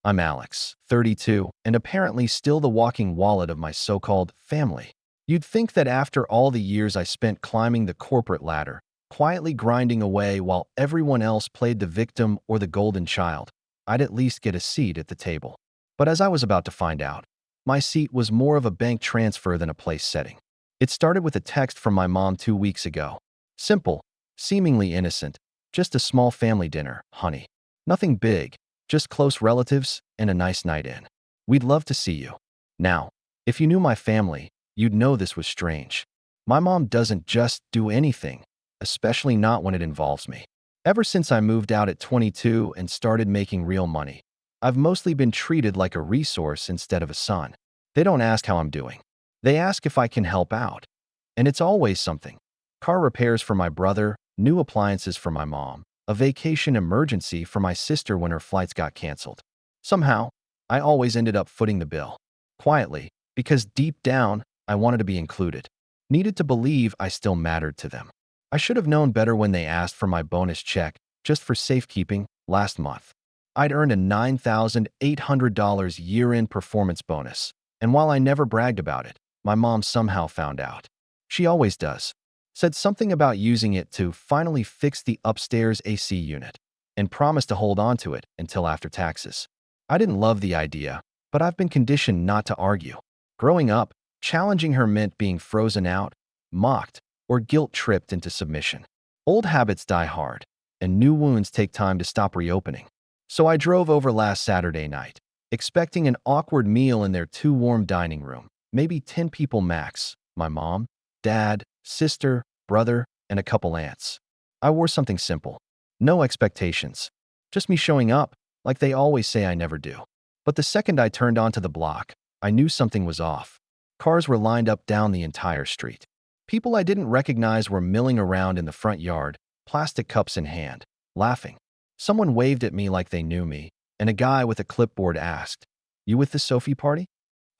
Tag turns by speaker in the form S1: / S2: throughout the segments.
S1: I'm Alex, 32, and apparently still the walking wallet of my so-called family. You'd think that after all the years I spent climbing the corporate ladder, quietly grinding away while everyone else played the victim or the golden child, I'd at least get a seat at the table. But as I was about to find out, my seat was more of a bank transfer than a place setting. It started with a text from my mom 2 weeks ago. Simple, seemingly innocent, just a small family dinner, honey. Nothing big, just close relatives and a nice night in. We'd love to see you. Now, if you knew my family, you'd know this was strange. My mom doesn't just do anything, especially not when it involves me. Ever since I moved out at 22 and started making real money, I've mostly been treated like a resource instead of a son. They don't ask how I'm doing. They ask if I can help out. And it's always something. Car repairs for my brother, new appliances for my mom, a vacation emergency for my sister when her flights got canceled. Somehow, I always ended up footing the bill. Quietly, because deep down, I wanted to be included. Needed to believe I still mattered to them. I should have known better when they asked for my bonus check, just for safekeeping, last month. I'd earned a $9,800 year-end performance bonus, and while I never bragged about it, my mom somehow found out. She always does. Said something about using it to finally fix the upstairs AC unit, and promised to hold on to it until after taxes. I didn't love the idea, but I've been conditioned not to argue. Growing up, challenging her meant being frozen out, mocked, or guilt-tripped into submission. Old habits die hard, and new wounds take time to stop reopening. So I drove over last Saturday night, expecting an awkward meal in their too-warm dining room, maybe 10 people max, my mom, dad, sister, brother, and a couple aunts. I wore something simple. No expectations. Just me showing up, like they always say I never do. But the second I turned onto the block, I knew something was off. Cars were lined up down the entire street. People I didn't recognize were milling around in the front yard, plastic cups in hand, laughing. Someone waved at me like they knew me, and a guy with a clipboard asked, "You with the Sophie party?"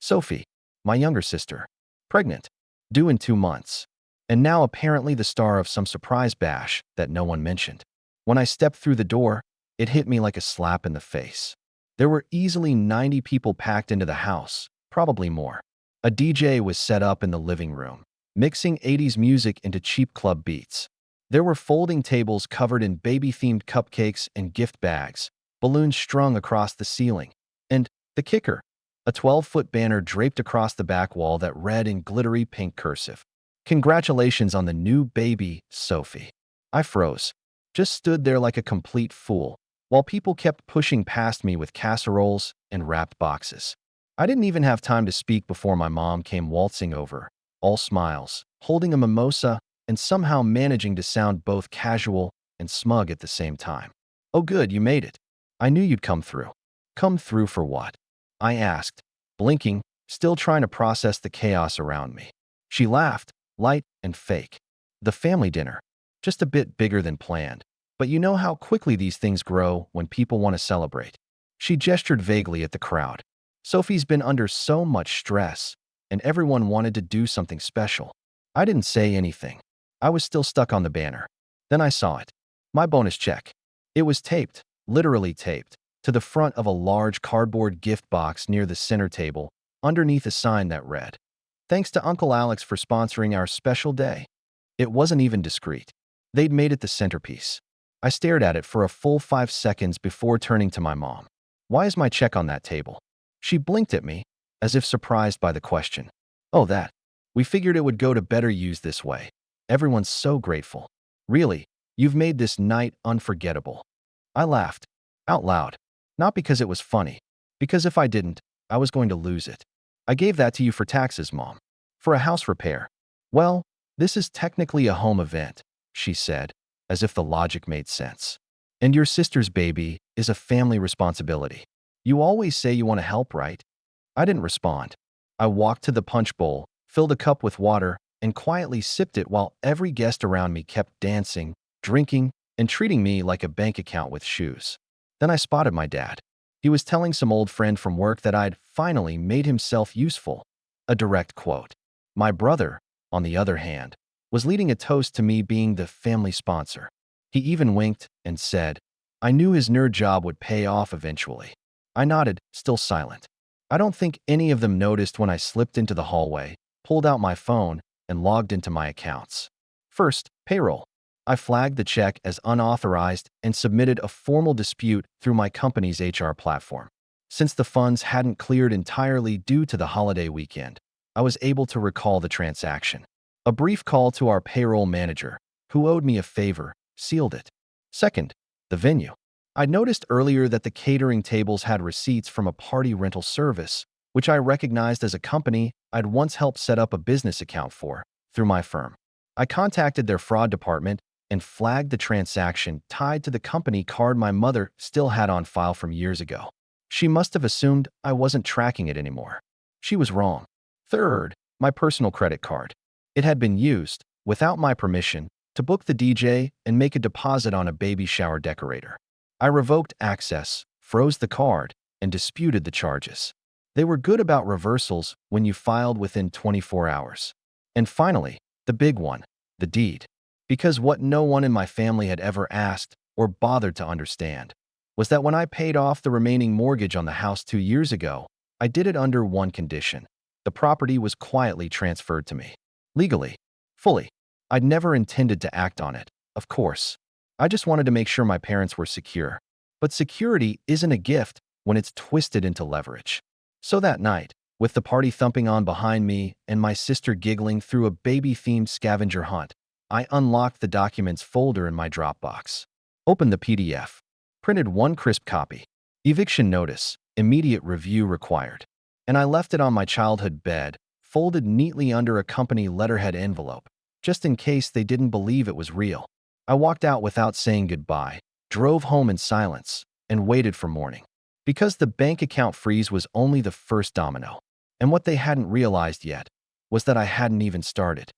S1: Sophie, my younger sister. Pregnant. Due in 2 months. And now apparently the star of some surprise bash that no one mentioned. When I stepped through the door, it hit me like a slap in the face. There were easily 90 people packed into the house, probably more. A DJ was set up in the living room, mixing 80s music into cheap club beats. There were folding tables covered in baby-themed cupcakes and gift bags, balloons strung across the ceiling, and, the kicker, a 12-foot banner draped across the back wall that read in glittery pink cursive, "Congratulations on the new baby, Sophie." I froze, just stood there like a complete fool, while people kept pushing past me with casseroles and wrapped boxes. I didn't even have time to speak before my mom came waltzing over, all smiles, holding a mimosa, and somehow managing to sound both casual and smug at the same time. "Oh good, you made it. I knew you'd come through." "Come through for what?" I asked, blinking, still trying to process the chaos around me. She laughed, light and fake. "The family dinner. Just a bit bigger than planned. But you know how quickly these things grow when people want to celebrate." She gestured vaguely at the crowd. "Sophie's been under so much stress, and everyone wanted to do something special." I didn't say anything. I was still stuck on the banner. Then I saw it. My bonus check. It was taped, literally taped, to the front of a large cardboard gift box near the center table, underneath a sign that read, "Thanks to Uncle Alex for sponsoring our special day." It wasn't even discreet. They'd made it the centerpiece. I stared at it for a full 5 seconds before turning to my mom. "Why is my check on that table?" She blinked at me, as if surprised by the question. "Oh, that. We figured it would go to better use this way. Everyone's so grateful. Really, you've made this night unforgettable." I laughed, out loud. Not because it was funny, because if I didn't, I was going to lose it. "I gave that to you for taxes, Mom. For a house repair." "Well, this is technically a home event," she said, as if the logic made sense. "And your sister's baby is a family responsibility. You always say you want to help, right?" I didn't respond. I walked to the punch bowl, filled a cup with water, and quietly sipped it while every guest around me kept dancing, drinking, and treating me like a bank account with shoes. Then I spotted my dad. He was telling some old friend from work that I'd finally made himself useful. A direct quote. My brother, on the other hand, was leading a toast to me being the family sponsor. He even winked and said, "I knew his nerd job would pay off eventually." I nodded, still silent. I don't think any of them noticed when I slipped into the hallway, pulled out my phone, and logged into my accounts. First, payroll. I flagged the check as unauthorized and submitted a formal dispute through my company's HR platform. Since the funds hadn't cleared entirely due to the holiday weekend, I was able to recall the transaction. A brief call to our payroll manager, who owed me a favor, sealed it. Second, the venue. I noticed earlier that the catering tables had receipts from a party rental service, which I recognized as a company I'd once helped set up a business account for through my firm. I contacted their fraud department and flagged the transaction tied to the company card my mother still had on file from years ago. She must have assumed I wasn't tracking it anymore. She was wrong. Third, my personal credit card. It had been used, without my permission, to book the DJ and make a deposit on a baby shower decorator. I revoked access, froze the card, and disputed the charges. They were good about reversals when you filed within 24 hours. And finally, the big one, the deed. Because what no one in my family had ever asked or bothered to understand was that when I paid off the remaining mortgage on the house 2 years ago, I did it under one condition. The property was quietly transferred to me. Legally. Fully. I'd never intended to act on it, of course. I just wanted to make sure my parents were secure. But security isn't a gift when it's twisted into leverage. So that night, with the party thumping on behind me and my sister giggling through a baby-themed scavenger hunt, I unlocked the documents folder in my Dropbox. Opened the PDF. Printed one crisp copy. Eviction notice, immediate review required. And I left it on my childhood bed, folded neatly under a company letterhead envelope, just in case they didn't believe it was real. I walked out without saying goodbye, drove home in silence, and waited for morning. Because the bank account freeze was only the first domino. And what they hadn't realized yet was that I hadn't even started.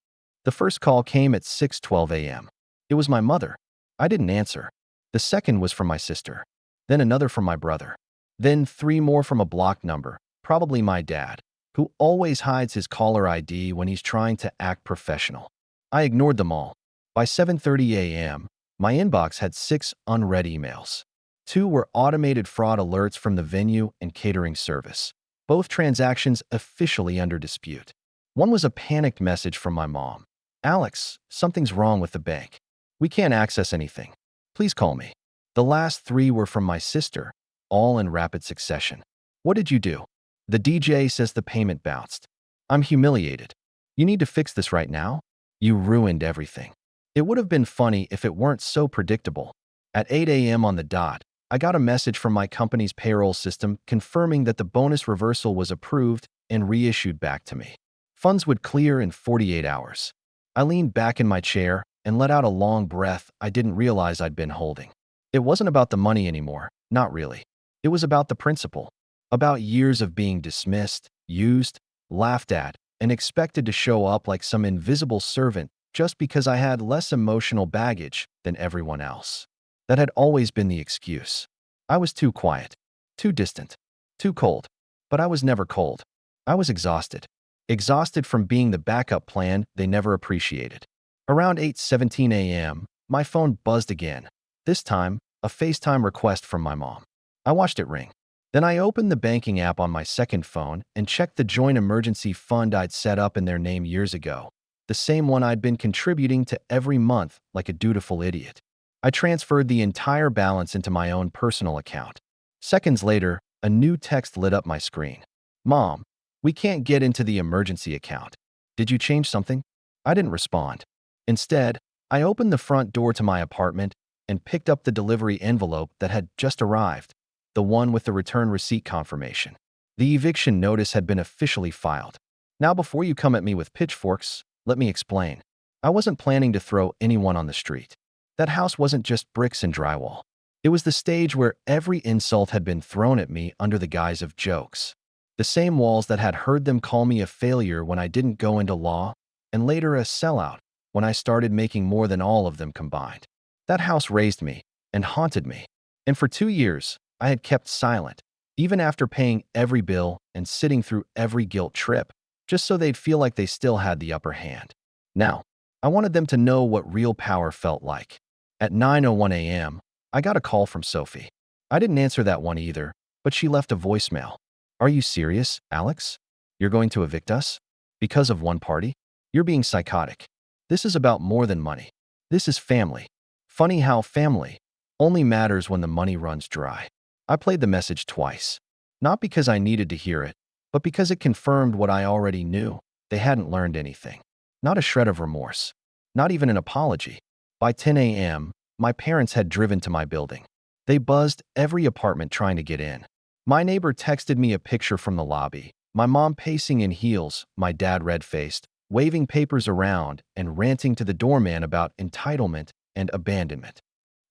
S1: The first call came at 6:12 a.m. It was my mother. I didn't answer. The second was from my sister. Then another from my brother. Then 3 more from a blocked number, probably my dad, who always hides his caller ID when he's trying to act professional. I ignored them all. By 7:30 a.m., my inbox had 6 unread emails. 2 were automated fraud alerts from the venue and catering service, both transactions officially under dispute. One was a panicked message from my mom. "Alex, something's wrong with the bank. We can't access anything. Please call me." The last 3 were from my sister, all in rapid succession. "What did you do? The DJ says the payment bounced. I'm humiliated. You need to fix this right now. You ruined everything." It would have been funny if it weren't so predictable. At 8 a.m. on the dot, I got a message from my company's payroll system confirming that the bonus reversal was approved and reissued back to me. Funds would clear in 48 hours. I leaned back in my chair and let out a long breath I didn't realize I'd been holding. It wasn't about the money anymore, not really. It was about the principle, about years of being dismissed, used, laughed at, and expected to show up like some invisible servant just because I had less emotional baggage than everyone else. That had always been the excuse. I was too quiet, too distant, too cold. But I was never cold. I was exhausted. Exhausted from being the backup plan they never appreciated. Around 8:17 a.m., my phone buzzed again. This time, a FaceTime request from my mom. I watched it ring. Then I opened the banking app on my second phone and checked the joint emergency fund I'd set up in their name years ago. The same one I'd been contributing to every month like a dutiful idiot. I transferred the entire balance into my own personal account. Seconds later, a new text lit up my screen. "Mom, we can't get into the emergency account. Did you change something?" I didn't respond. Instead, I opened the front door to my apartment and picked up the delivery envelope that had just arrived, the one with the return receipt confirmation. The eviction notice had been officially filed. Now, before you come at me with pitchforks, let me explain. I wasn't planning to throw anyone on the street. That house wasn't just bricks and drywall. It was the stage where every insult had been thrown at me under the guise of jokes. The same walls that had heard them call me a failure when I didn't go into law, and later a sellout when I started making more than all of them combined. That house raised me and haunted me. And for 2 years, I had kept silent, even after paying every bill and sitting through every guilt trip, just so they'd feel like they still had the upper hand. Now, I wanted them to know what real power felt like. At 9:01 a.m., I got a call from Sophie. I didn't answer that one either, But she left a voicemail. Are you serious, Alex? You're going to evict us? Because of one party? You're being psychotic. This is about more than money. This is family. Funny how family only matters when the money runs dry. I played the message twice. Not because I needed to hear it, but because it confirmed what I already knew. They hadn't learned anything. Not a shred of remorse. Not even an apology. By 10 a.m., my parents had driven to my building. They buzzed every apartment trying to get in. My neighbor texted me a picture from the lobby. My mom pacing in heels, my dad red-faced, waving papers around and ranting to the doorman about entitlement and abandonment.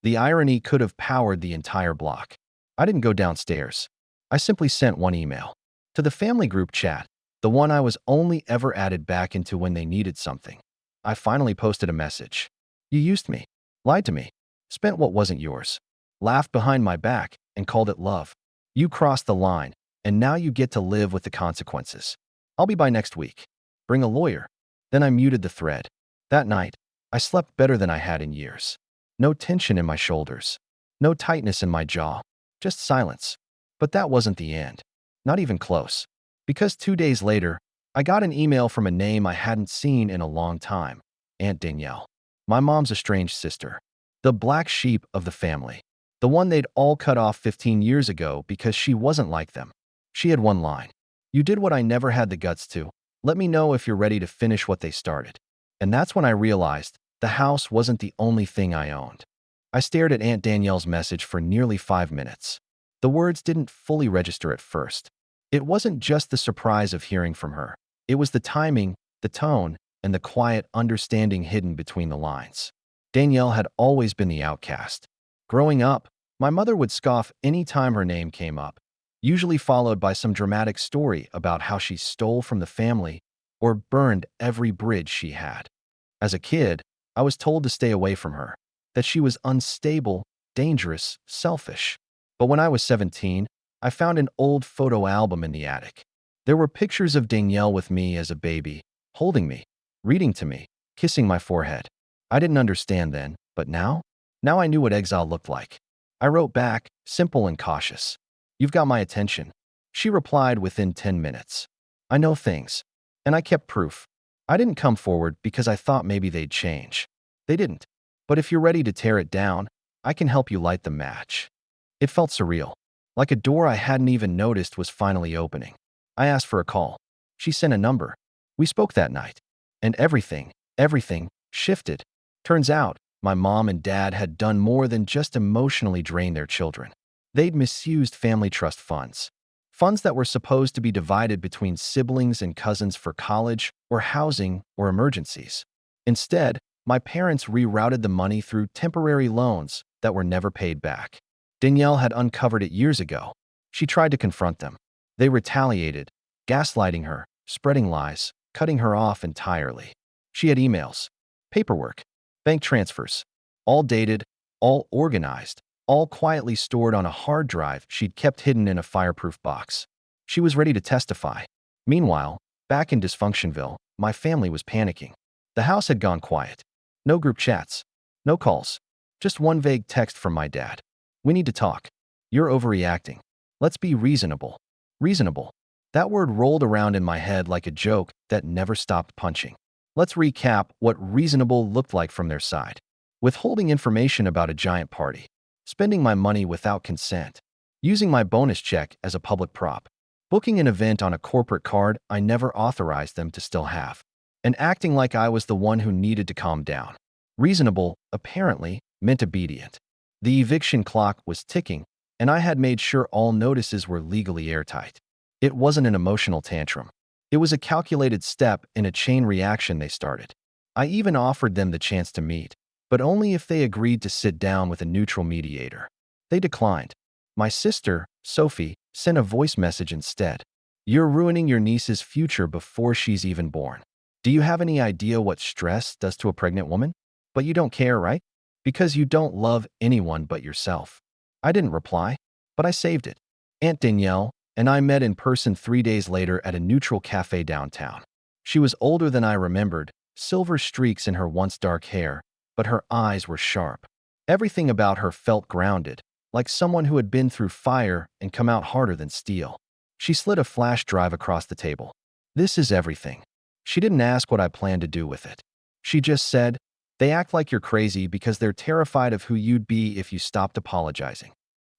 S1: The irony could have powered the entire block. I didn't go downstairs. I simply sent one email. To the family group chat, the one I was only ever added back into when they needed something. I finally posted a message. You used me, lied to me, spent what wasn't yours, laughed behind my back and called it love. You crossed the line, and now you get to live with the consequences. I'll be by next week. Bring a lawyer. Then I muted the thread. That night, I slept better than I had in years. No tension in my shoulders. No tightness in my jaw. Just silence. But that wasn't the end. Not even close. Because 2 days later, I got an email from a name I hadn't seen in a long time. Aunt Danielle. My mom's estranged sister. The black sheep of the family. The one they'd all cut off 15 years ago because she wasn't like them. She had one line. You did what I never had the guts to. Let me know if you're ready to finish what they started. And that's when I realized the house wasn't the only thing I owned. I stared at Aunt Danielle's message for nearly 5 minutes. The words didn't fully register at first. It wasn't just the surprise of hearing from her. It was the timing, the tone, and the quiet understanding hidden between the lines. Danielle had always been the outcast. Growing up, my mother would scoff any time her name came up, usually followed by some dramatic story about how she stole from the family or burned every bridge she had. As a kid, I was told to stay away from her, that she was unstable, dangerous, selfish. But when I was 17, I found an old photo album in the attic. There were pictures of Danielle with me as a baby, holding me, reading to me, kissing my forehead. I didn't understand then, but now I knew what exile looked like. I wrote back, simple and cautious. You've got my attention. She replied within 10 minutes. I know things. And I kept proof. I didn't come forward because I thought maybe they'd change. They didn't. But if you're ready to tear it down, I can help you light the match. It felt surreal, like a door I hadn't even noticed was finally opening. I asked for a call. She sent a number. We spoke that night. And everything shifted. Turns out, my mom and dad had done more than just emotionally drain their children. They'd misused family trust funds. Funds that were supposed to be divided between siblings and cousins for college or housing or emergencies. Instead, my parents rerouted the money through temporary loans that were never paid back. Danielle had uncovered it years ago. She tried to confront them. They retaliated, gaslighting her, spreading lies, cutting her off entirely. She had emails, paperwork, bank transfers, all dated, all organized, all quietly stored on a hard drive she'd kept hidden in a fireproof box. She was ready to testify. Meanwhile, back in Dysfunctionville, my family was panicking. The house had gone quiet. No group chats. No calls. Just one vague text from my dad. We need to talk. You're overreacting. Let's be reasonable. Reasonable. That word rolled around in my head like a joke that never stopped punching. Let's recap what reasonable looked like from their side. Withholding information about a giant party. Spending my money without consent. Using my bonus check as a public prop. Booking an event on a corporate card I never authorized them to still have. And acting like I was the one who needed to calm down. Reasonable, apparently, meant obedient. The eviction clock was ticking, and I had made sure all notices were legally airtight. It wasn't an emotional tantrum. It was a calculated step in a chain reaction they started. I even offered them the chance to meet, but only if they agreed to sit down with a neutral mediator. They declined. My sister, Sophie, sent a voice message instead. You're ruining your niece's future before she's even born. Do you have any idea what stress does to a pregnant woman? But you don't care, right? Because you don't love anyone but yourself. I didn't reply, but I saved it. Aunt Danielle and I met in person 3 days later at a neutral cafe downtown. She was older than I remembered, silver streaks in her once dark hair, but her eyes were sharp. Everything about her felt grounded, like someone who had been through fire and come out harder than steel. She slid a flash drive across the table. "This is everything." She didn't ask what I planned to do with it. She just said, "They act like you're crazy because they're terrified of who you'd be if you stopped apologizing."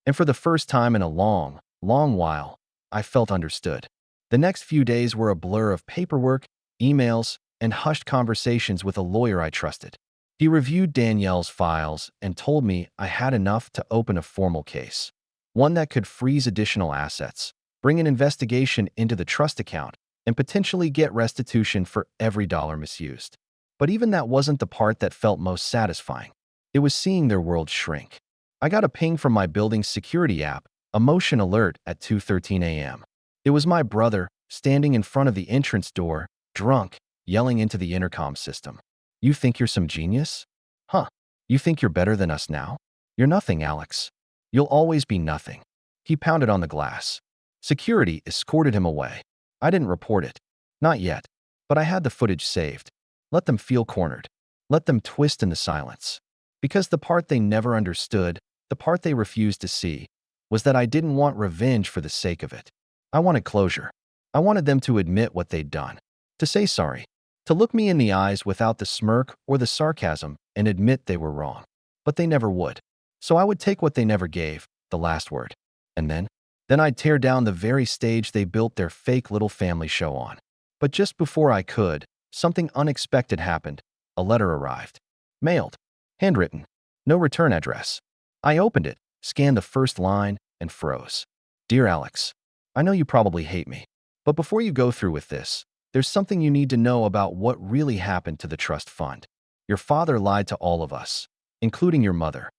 S1: And for the first time in a long, long while, I felt understood. The next few days were a blur of paperwork, emails, and hushed conversations with a lawyer I trusted. He reviewed Danielle's files and told me I had enough to open a formal case, one that could freeze additional assets, bring an investigation into the trust account, and potentially get restitution for every dollar misused. But even that wasn't the part that felt most satisfying. It was seeing their world shrink. I got a ping from my building's security app, a motion alert at 2:13 a.m. It was my brother, standing in front of the entrance door, drunk, yelling into the intercom system. "You think you're some genius? Huh? You think you're better than us now? You're nothing, Alex. You'll always be nothing." He pounded on the glass. Security escorted him away. I didn't report it. Not yet. But I had the footage saved. Let them feel cornered. Let them twist in the silence. Because the part they never understood, the part they refused to see, was that I didn't want revenge for the sake of it. I wanted closure. I wanted them to admit what they'd done. To say sorry. To look me in the eyes without the smirk or the sarcasm and admit they were wrong. But they never would. So I would take what they never gave, the last word. And then I'd tear down the very stage they built their fake little family show on. But just before I could, something unexpected happened. A letter arrived. Mailed. Handwritten. No return address. I opened it, scanned the first line, and froze. "Dear Alex, I know you probably hate me. But before you go through with this, there's something you need to know about what really happened to the trust fund. Your father lied to all of us, including your mother."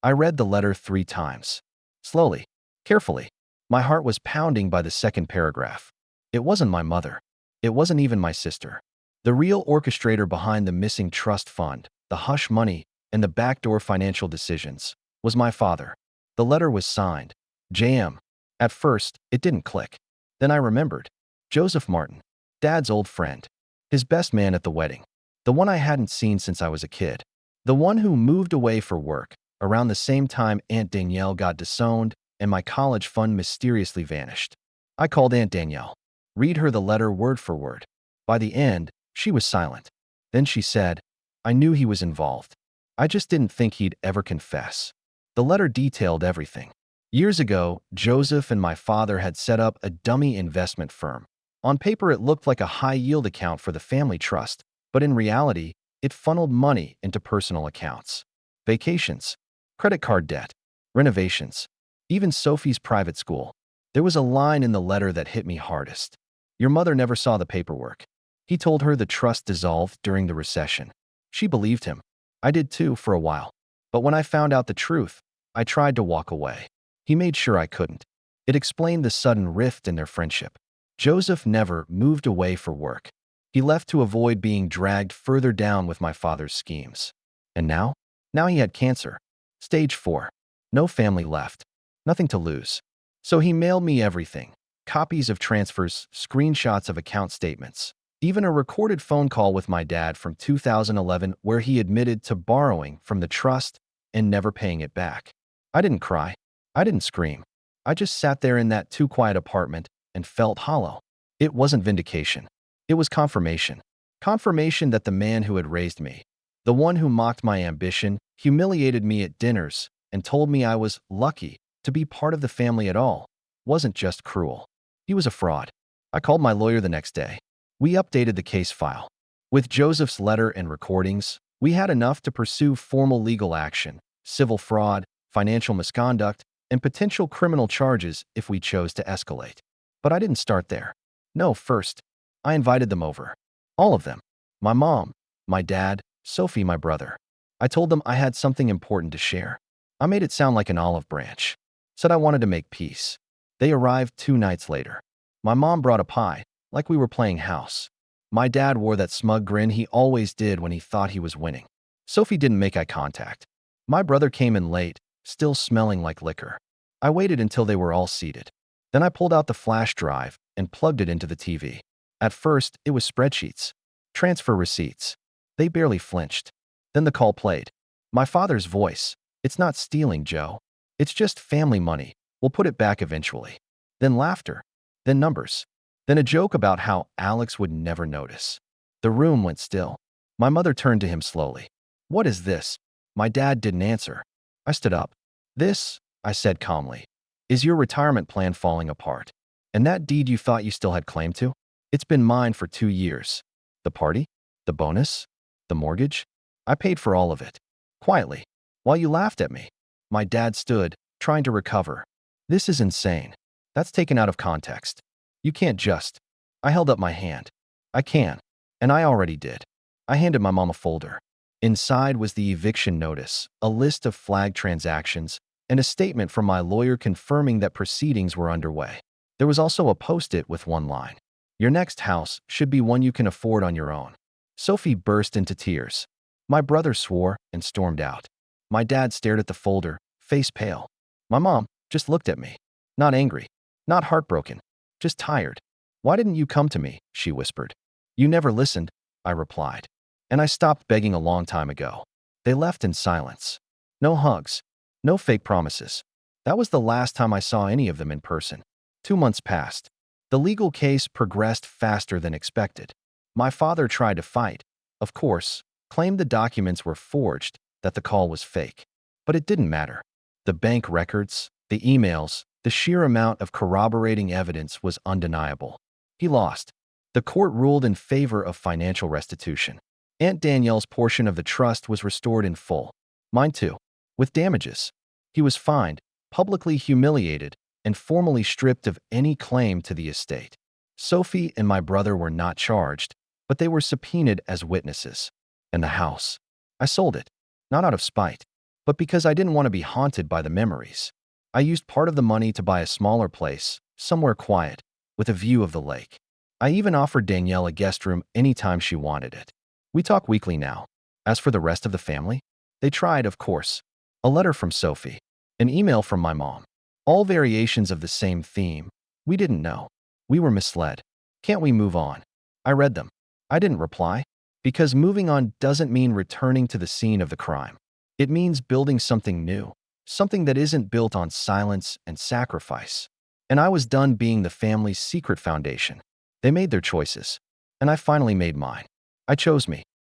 S1: I read the letter 3 times. Slowly, carefully. My heart was pounding by the second paragraph. It wasn't my mother. It wasn't even my sister. The real orchestrator behind the missing trust fund, the hush money, and the backdoor financial decisions was my father. The letter was signed, J.M. At first, it didn't click. Then I remembered. Joseph Martin, Dad's old friend. His best man at the wedding. The one I hadn't seen since I was a kid. The one who moved away for work around the same time Aunt Danielle got disowned and my college fund mysteriously vanished. I called Aunt Danielle. Read her the letter word for word. By the end, she was silent. Then she said, "I knew he was involved. I just didn't think he'd ever confess." The letter detailed everything. Years ago, Joseph and my father had set up a dummy investment firm. On paper, it looked like a high-yield account for the family trust, but in reality, it funneled money into personal accounts. Vacations, credit card debt, renovations, even Sophie's private school. There was a line in the letter that hit me hardest. "Your mother never saw the paperwork." He told her the trust dissolved during the recession. She believed him. I did too for a while. But when I found out the truth, I tried to walk away. He made sure I couldn't. It explained the sudden rift in their friendship. Joseph never moved away for work. He left to avoid being dragged further down with my father's schemes. And now? Now he had cancer. Stage 4. No family left. Nothing to lose. So he mailed me everything. Copies of transfers, screenshots of account statements, even a recorded phone call with my dad from 2011 where he admitted to borrowing from the trust and never paying it back. I didn't cry. I didn't scream. I just sat there in that too-quiet apartment and felt hollow. It wasn't vindication. It was confirmation. Confirmation that the man who had raised me, the one who mocked my ambition, humiliated me at dinners, and told me I was lucky to be part of the family at all, wasn't just cruel. He was a fraud. I called my lawyer the next day. We updated the case file. With Joseph's letter and recordings, we had enough to pursue formal legal action, civil fraud, financial misconduct, and potential criminal charges if we chose to escalate. But I didn't start there. No, first, I invited them over. All of them. My mom, my dad, Sophie, my brother. I told them I had something important to share. I made it sound like an olive branch. Said I wanted to make peace. They arrived 2 nights later. My mom brought a pie, like we were playing house. My dad wore that smug grin he always did when he thought he was winning. Sophie didn't make eye contact. My brother came in late, still smelling like liquor. I waited until they were all seated. Then I pulled out the flash drive and plugged it into the TV. At first, it was spreadsheets, transfer receipts. They barely flinched. Then the call played. My father's voice. "It's not stealing, Joe. It's just family money. We'll put it back eventually. Then laughter. Then numbers. Then a joke about how Alex would never notice. The room went still. My mother turned to him slowly. What is this? My dad didn't answer. I stood up. This, I said calmly, is your retirement plan falling apart. And that deed you thought you still had claim to? It's been mine for 2 years. The party? The bonus? The mortgage? I paid for all of it. Quietly. While you laughed at me. My dad stood, trying to recover. This is insane. That's taken out of context. You can't just. I held up my hand. I can. And I already did. I handed my mom a folder. Inside was the eviction notice, a list of flagged transactions, and a statement from my lawyer confirming that proceedings were underway. There was also a post-it with one line. Your next house should be one you can afford on your own. Sophie burst into tears. My brother swore and stormed out. My dad stared at the folder, face pale. My mom just looked at me. Not angry, not heartbroken, just tired. Why didn't you come to me? She whispered. You never listened, I replied. And I stopped begging a long time ago. They left in silence. No hugs, no fake promises. That was the last time I saw any of them in person. 2 months passed. The legal case progressed faster than expected. My father tried to fight, of course, claimed the documents were forged, that the call was fake. But it didn't matter. The bank records, the emails, the sheer amount of corroborating evidence was undeniable. He lost. The court ruled in favor of financial restitution. Aunt Danielle's portion of the trust was restored in full. Mine too, with damages. He was fined, publicly humiliated, and formally stripped of any claim to the estate. Sophie and my brother were not charged, but they were subpoenaed as witnesses. And the house. I sold it, not out of spite, but because I didn't want to be haunted by the memories. I used part of the money to buy a smaller place, somewhere quiet, with a view of the lake. I even offered Danielle a guest room anytime she wanted it. We talk weekly now. As for the rest of the family, they tried, of course. A letter from Sophie, an email from my mom. All variations of the same theme. We didn't know. We were misled. Can't we move on? I read them. I didn't reply, because moving on doesn't mean returning to the scene of the crime. It means building something new, something that isn't built on silence and sacrifice. And I was done being the family's secret foundation. They made their choices, and I finally made mine. I chose me.